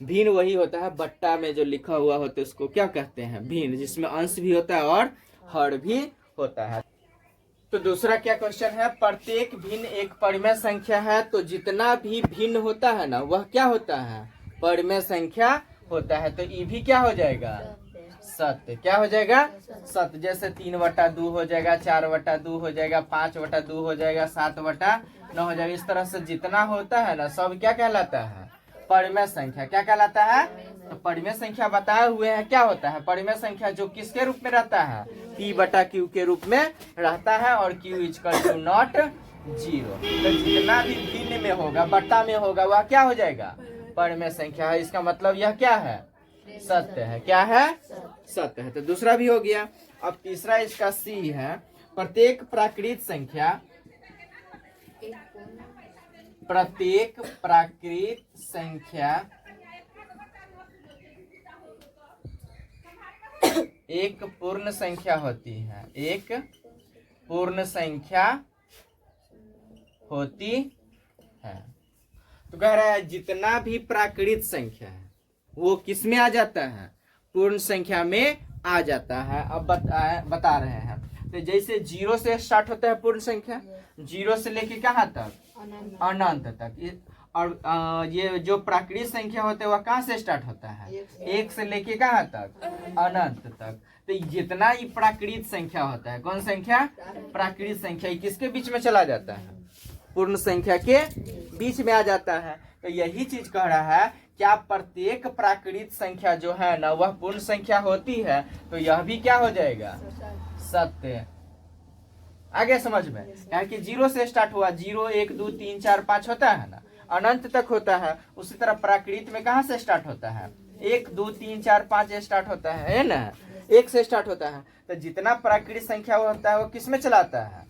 भिन्न वही होता है बट्टा में जो लिखा हुआ होता है उसको क्या कहते हैं, भिन्न, जिसमें अंश भी होता है और हर भी होता है। तो दूसरा क्या क्वेश्चन है, प्रत्येक भिन्न एक परिमेय संख्या है तो जितना भी भिन्न होता है ना वह क्या होता है, परिमेय संख्या होता है। तो ये भी क्या हो जाएगा, सत्य। क्या हो जाएगा, सत्य। जैसे 3/2 हो जाएगा, 4/2 हो जाएगा, 5/2 हो जाएगा, 7/9 हो जाएगा। इस तरह से जितना होता है ना सब क्या कहलाता है, परिमेय संख्या। क्या कहलाता है, तो परिमेय संख्या बताए हुए हैं क्या होता है, परिमेय संख्या जो किसके रूप में रहता है, P/Q के रूप में रहता है और Q = नॉट 0। तो जितना भी भिन्न में होगा, बट्टा में होगा, वह क्या हो जाएगा, परिमेय संख्या है। इसका मतलब यह क्या है, सत्य है। क्या है, सत्य है। तो दूसरा भी हो गया। अब तीसरा इसका C है, प्रत्येक प्राकृत संख्या, प्रत्येक प्राकृत संख्या एक पूर्ण संख्या होती है, एक पूर्ण संख्या होती है। तो कह रहा है जितना भी प्राकृत संख्या है वो किस में आ जाता है, पूर्ण संख्या में आ जाता है। अब बता रहे हैं। तो जैसे 0 से स्टार्ट होता है पूर्ण संख्या, 0 से लेके कहाँ तक, अनंत तक। और ये जो प्राकृत संख्या होते हैं वह कहाँ से स्टार्ट होता है, 1 से लेके कहाँ तक, अनंत तक। तो जितना ही प्राकृत संख्या होता है, कौन संख्या, प्राकृत संख्या, किसके बीच में चला जाता है, पूर्ण संख्या के बीच में आ जाता है। तो यही चीज कह रहा है, क्या प्रत्येक प्राकृत संख्या जो है ना वह पूर्ण संख्या होती है। तो यह भी क्या हो जाएगा, सत्य। आगे समझ में, यानी कि 0 से स्टार्ट हुआ, 0 1 2 3 4 5 होता है ना, अनंत तक होता है। उसी तरह प्राकृत में कहाँ से स्टार्ट होता है, 1 2 3 4 5 स्टार्ट होता है ना, 1 से स्टार्ट होता है। तो जितना प्राकृत संख्या होता है वो किस में चलाता है,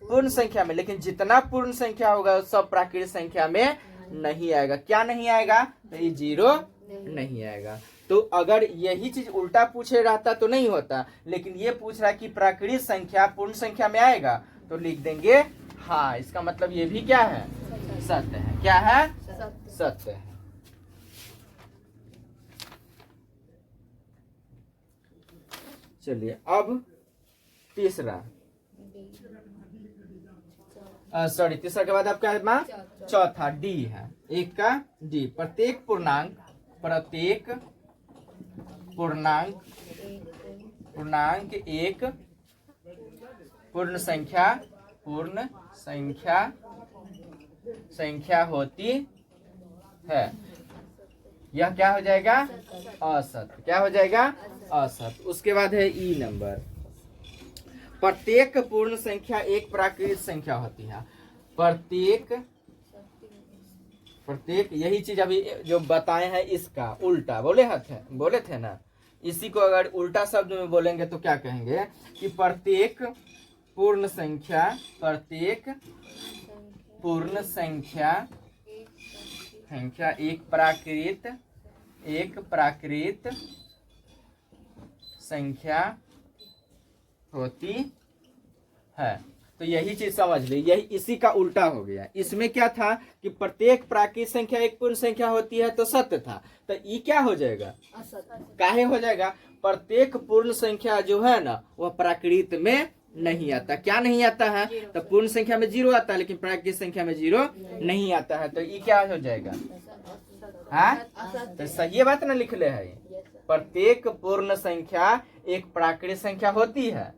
पूर्ण संख्या में। लेकिन जितना पूर्ण संख्या होगा वो सब प्राकृत संख्या में नहीं आएगा। क्या नहीं आएगा, तो ये 0 नहीं आएगा। तो अगर यही चीज उल्टा पूछे रहता तो नहीं होता, लेकिन ये पूछ रहा कि प्राकृत संख्या पूर्ण संख्या में आएगा, तो लिख देंगे हाँ। इसका मतलब ये भी क्या है, सत्य है। क्या है, सत्य है। चलिए अब तीसरा, सॉरी तीसरा के बाद अब क्या है, चौथा डी है, एक का डी। प्रत्येक पूर्णांक एक पूर्ण संख्या होती है। यह क्या हो जाएगा, असत्य। क्या हो जाएगा, असत्य। उसके बाद है ई नंबर, प्रत्येक पूर्ण संख्या एक प्राकृत संख्या होती है। प्रत्येक यही चीज अभी जो बताए हैं इसका उल्टा बोले थे ना। इसी को अगर उल्टा शब्द में बोलेंगे तो क्या कहेंगे कि प्रत्येक पूर्ण संख्या एक प्राकृत संख्या होती है। तो यही चीज समझ ली, यही इसी का उल्टा हो गया। इसमें क्या था कि प्रत्येक प्राकृत संख्या एक पूर्ण संख्या होती है तो सत्य था। तो ये क्या हो जाएगा, काहे हो जाएगा, प्रत्येक पूर्ण संख्या जो है ना वह प्राकृत में नहीं आता। क्या नहीं आता है, तो पूर्ण संख्या में 0 आता है लेकिन प्राकृत संख्या में 0 नहीं आता है। तो ये क्या हो जाएगा, हाँ। तो सही बात ना लिख ले है, प्रत्येक पूर्ण संख्या एक प्राकृत संख्या होती है,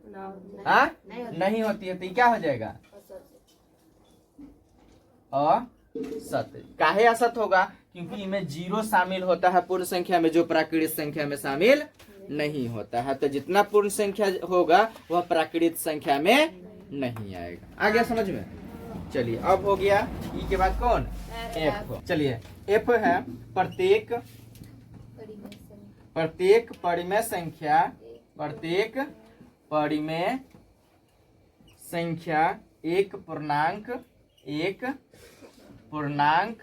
हाँ नहीं होती है। तो क्या हो जाएगा, असत्य। काहे असत्य होगा, क्योंकि इनमें 0 शामिल होता है पूर्ण संख्या में, जो प्राकृत संख्या में शामिल नहीं होता है। तो जितना पूर्ण संख्या होगा वह प्राकृत संख्या में नहीं आएगा। आ गया समझ में। चलिए अब हो गया ई के बाद कौन, एफ। चलिए एफ है, प्रत्येक परिमेय संख्या एक पूर्णांक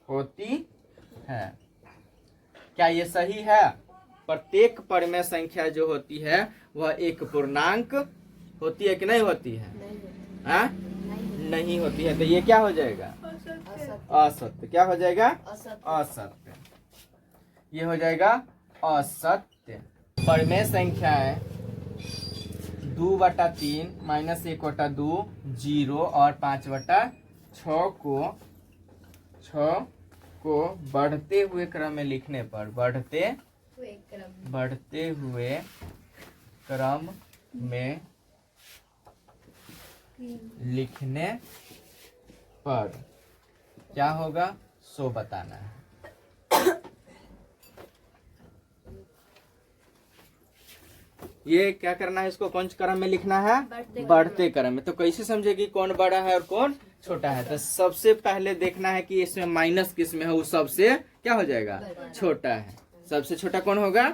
होती है। क्या ये सही है, प्रत्येक परिमेय संख्या जो होती है वह एक पूर्णांक होती है कि नहीं होती है, हाँ नहीं होती है। तो ये क्या हो जाएगा, असत्य। क्या हो जाएगा, असत्य। ये हो जाएगा असत्य। परिमेय संख्याएं 2/3 -1/2 0 और 5/6 को बढ़ते हुए क्रम में लिखने पर बढ़ते हुए क्रम में लिखने पर क्या होगा सो बताना है। ये क्या करना है, इसको कौन क्रम में लिखना है, बढ़ते क्रम में। तो कैसे समझेगी कौन बड़ा है और कौन छोटा है। तो सबसे पहले देखना है कि इसमें माइनस किस में है, वो सबसे क्या हो जाएगा छोटा है। सबसे छोटा कौन होगा,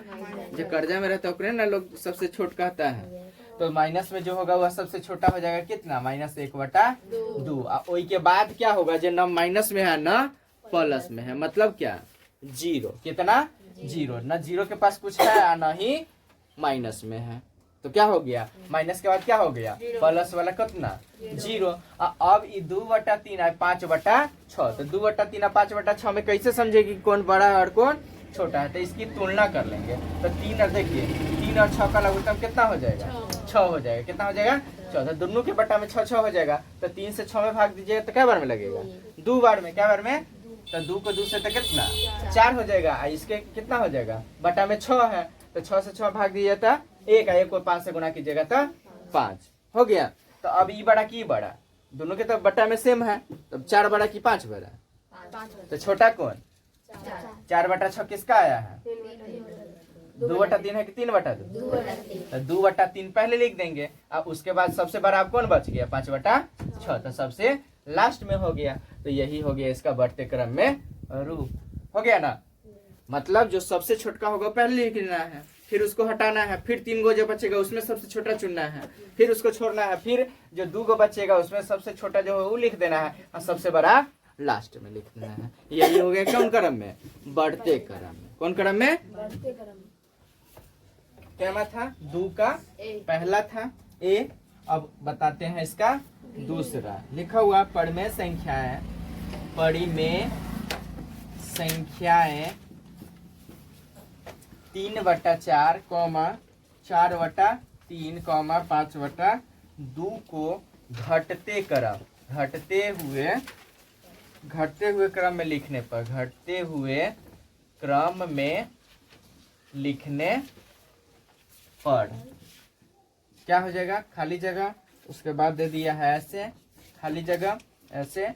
जो कर्जा में रहता है ना लोग सबसे छोट कहता है। तो माइनस में जो होगा वह सबसे छोटा हो जाएगा कितना, -1/2। वही के बाद क्या होगा, जो न माइनस में है न प्लस में है, मतलब क्या 0। कितना 0, न 0 के पास कुछ है न ही माइनस में है। तो क्या हो गया, माइनस के बाद क्या हो गया प्लस वाला कितना 0। अब 2/3 है 5/6। तो 2/3 और 5/6 में कैसे समझेगी कौन बड़ा है और कौन छोटा है। तो इसकी तुलना कर लेंगे। तो 3 और देखिए 3 और 6 का लघुत्तम कितना हो जाएगा 6 हो जाएगा। कितना हो जाएगा 6। तो दोनों के बटा में 6 हो जाएगा। तो 3 से 6 में भाग दीजिएगा तो क्या बार में लगेगा 2 बार में। क्या बार में, तो 2 को 2 से तो कितना 4 हो जाएगा। इसके कितना हो जाएगा बटा में 6 है। तो 6 से 6 भाग दीजिए तो 1 को 5 से गुना कीजिएगा तो 5 हो गया। तो अब ई बड़ा की बड़ा, दोनों के तो बटा में सेम है। तो 4 बड़ा की 5 बड़ा, तो छोटा कौन 4/6 किसका आया है 2/3 है कि 3/2। तो 2/3 पहले लिख देंगे। अब उसके बाद सबसे बड़ा कौन बच गया 5/6। तो सबसे लास्ट में हो गया। तो यही हो गया इसका बढ़ते क्रम में रूप। हो गया ना, मतलब जो सबसे छोटका होगा पहले लिख लेना है, फिर उसको हटाना है, फिर 3 गो जो बचेगा उसमें सबसे छोटा चुनना है, फिर उसको छोड़ना है, फिर जो 2 गो बचेगा उसमें सबसे छोटा जो है वो लिख देना है और सबसे बड़ा लास्ट में लिख देना है। यही हो गया कौन क्रम में, बढ़ते क्रम में। कौन क्रम में, बढ़ते क्रम में। क्या था 2 का पहला था ए। अब बताते हैं इसका दूसरा। लिखा हुआ परिमेय संख्याएं 3/4, 4/3, 5/2 को घटते हुए क्रम में लिखने पर, घटते हुए क्रम में लिखने पर क्या हो जाएगा, खाली जगह, उसके बाद दे दिया है ऐसे खाली जगह, ऐसे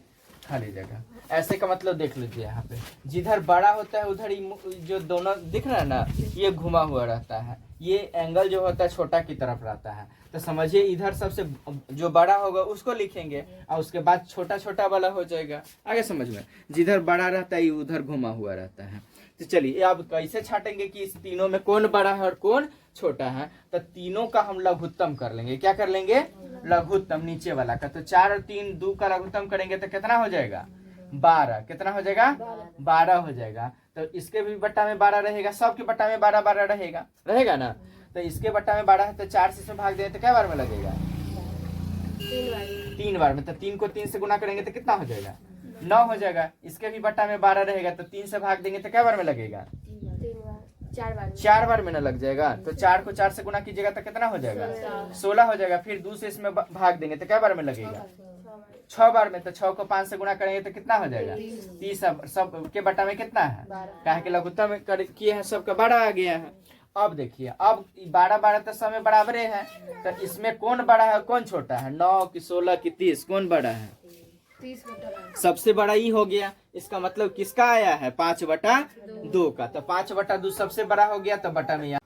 खाली जगह। ऐसे का मतलब देख लीजिए यहाँ पे, जिधर बड़ा होता है उधर जो दोनों दिख रहा है ना, ये घुमा हुआ रहता है। ये एंगल जो होता है छोटा की तरफ रहता है। तो समझिए इधर सबसे जो बड़ा होगा उसको लिखेंगे और उसके बाद छोटा छोटा वाला हो जाएगा। आगे समझ में, जिधर बड़ा रहता है उधर घुमा हुआ रहता है। तो चलिए अब कैसे छाटेंगे कि इस तीनों में कौन बड़ा है और कौन छोटा है। तो तीनों का हम लघुत्तम कर लेंगे। क्या कर लेंगे, लघुत्तम नीचे वाला का। तो 4 और 3 2 का लघुत्तम करेंगे तो कितना हो जाएगा 12। कितना हो जाएगा 12 हो जाएगा। तो इसके भी बट्टा में 12 रहेगा, सबके बट्टा में 12 रहेगा ना। तो इसके बट्टा में 12 है तो 4 से इसमें भाग दें तो क्या बार में लगेगा 3 बार में। तो 3 को 3 से गुना करेंगे तो कितना हो जाएगा 9 हो जाएगा। इसके भी बट्टा में 12 रहेगा तो 3 से भाग देंगे तो क्या बार में लगेगा 4 बार में ना लग जाएगा। तो 4 को 4 से गुना कीजिएगा तो कितना हो जाएगा 16 हो जाएगा। फिर 2 से इसमें भाग देंगे तो क्या बार में लगेगा 6 बार में। तो 6 को 5 से गुना करेंगे तो कितना हो जाएगा 30। सब के बटा में कितना है, काहे के लघुत्तम किए हैं सबका 12 आ गया है। अब देखिए, अब 12 तो सब में बराबर है। तो इसमें कौन बड़ा है कौन छोटा है, 9 की 16 की 30, कौन बड़ा है 30 सबसे बड़ा ही हो गया। इसका मतलब किसका आया है 5/2 का। तो 5/2 सबसे बड़ा हो गया। तो बटा में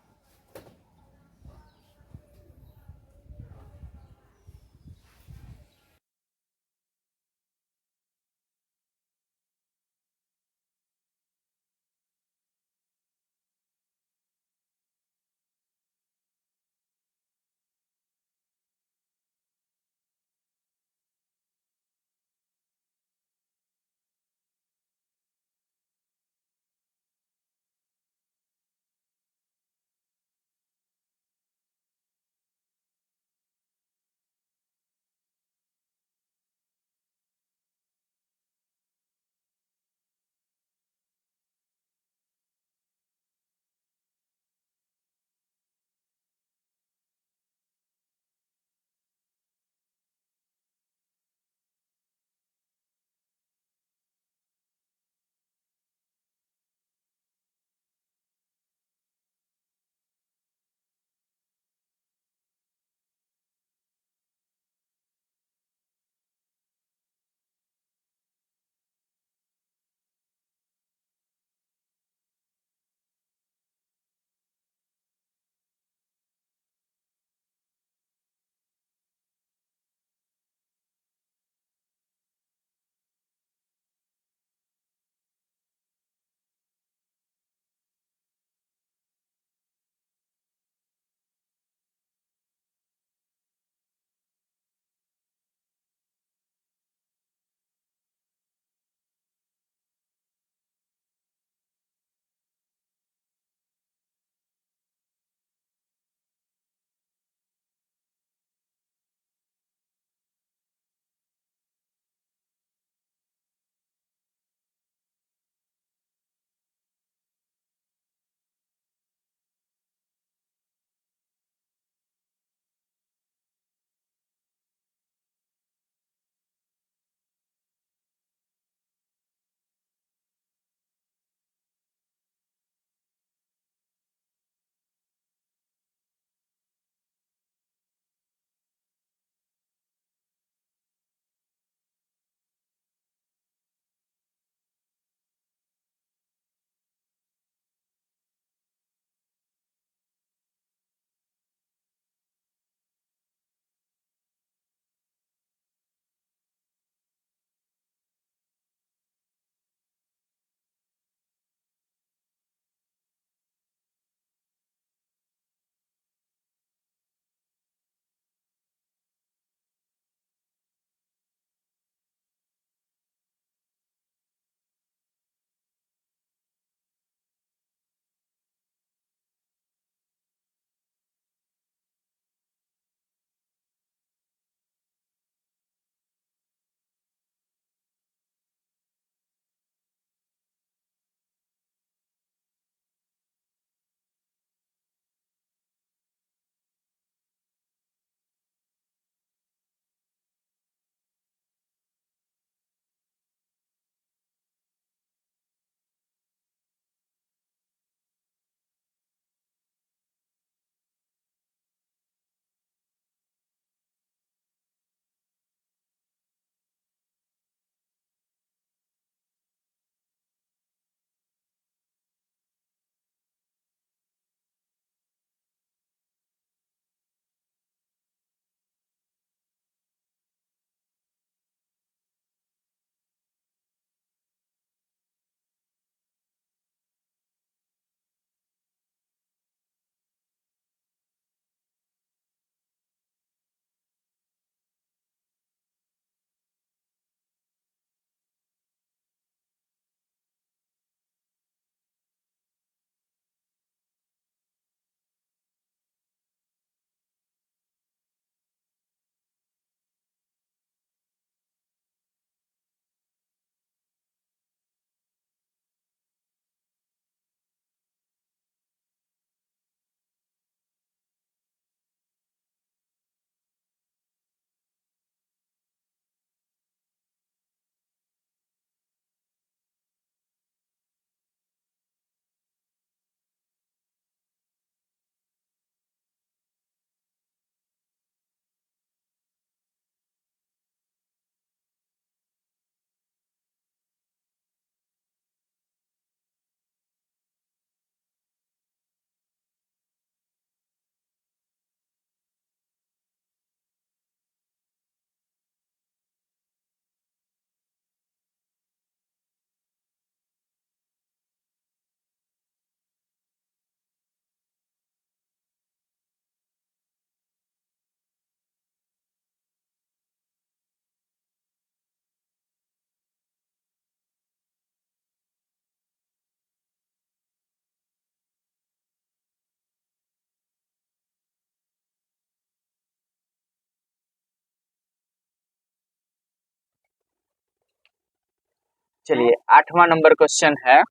चलिए 8वां नंबर क्वेश्चन है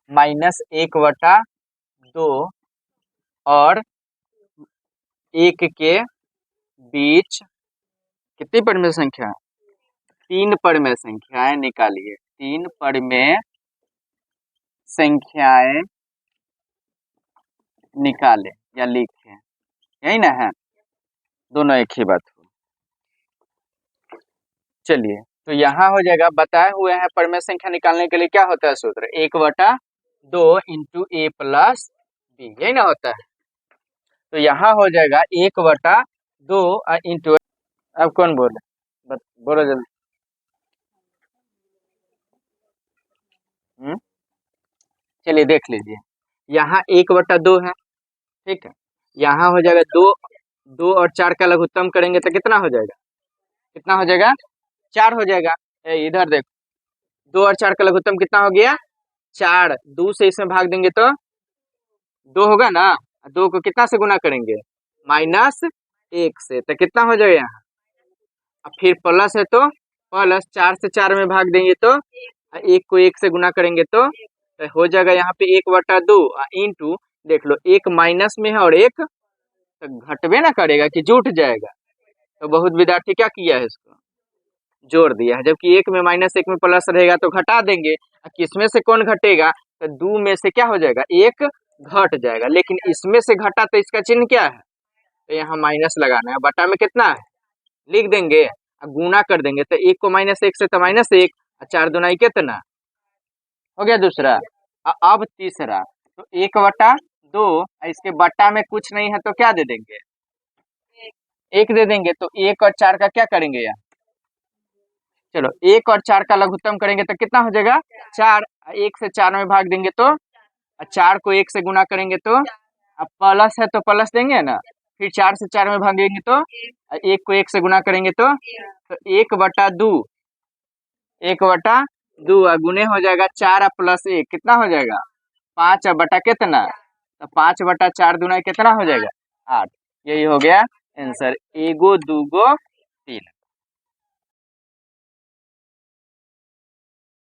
-1/2 और 1 के बीच कितनी परिमेय संख्या है? 3 परिमेय संख्याएं निकालिए। 3 परिमेय संख्याएं निकाले या लिखे, यही ना है, दोनों एक ही बात हो। चलिए तो यहाँ हो जाएगा, बताए हुए हैं परिमेय संख्या निकालने के लिए क्या होता है सूत्र, 1/2 इंटू a प्लस b, यही ना होता है। तो यहाँ हो जाएगा 1/2 इंटू, अब कौन बोले, बोलो जल्दी। चलिए देख लीजिए, यहाँ 1/2 है, ठीक है। यहाँ हो जाएगा 2 और 4 का लघुत्तम करेंगे तो कितना हो जाएगा, कितना हो जाएगा, 4 हो जाएगा। इधर देखो, 2 और 4 का लघुत्तम कितना हो गया, 4। 2 से इसमें भाग देंगे तो 2 होगा ना, 2 को कितना से गुना करेंगे, -1 से, तो कितना हो जाएगा यहाँ। अब फिर प्लस है तो प्लस, 4 से 4 में भाग देंगे तो 1 को 1 से गुना करेंगे तो हो जाएगा यहाँ पे 1/2 इंटू, देख लो 1 माइनस में है और 1 तो घटबे ना करेगा कि जुट जाएगा। तो बहुत विद्यार्थी क्या किया है, इसको जोड़ दिया है, जबकि 1 में -1 में प्लस रहेगा तो घटा देंगे। किसमें से कौन घटेगा, तो 2 में से क्या हो जाएगा, 1 घट जाएगा, लेकिन इसमें से घटा तो इसका चिन्ह क्या है, तो यहाँ माइनस लगाना है। बटा में कितना है लिख देंगे, गुना कर देंगे तो 1 को -1 से तो -1, 4 दूना कितना हो गया, दूसरा। अब तीसरा, तो 1/2, इसके बटा में कुछ नहीं है तो क्या दे देंगे, 1 दे देंगे। तो 1 और 4 का क्या करेंगे यार, चलो 1 और 4 का लघुत्तम करेंगे तो कितना हो जाएगा, 4। 1 से 4 में भाग देंगे तो 4 को 1 से गुना करेंगे तो, अब प्लस है तो प्लस देंगे ना, फिर 4 से 4 में भागेंगे तो 1 को 1 से गुना करेंगे तो 1/2, 1/2 गुने हो जाएगा 4 प्लस 1 कितना हो जाएगा, 5 बटा कितना, तो 5/4 दूना कितना हो जाएगा, 8। यही हो गया आंसर, 1 2 3।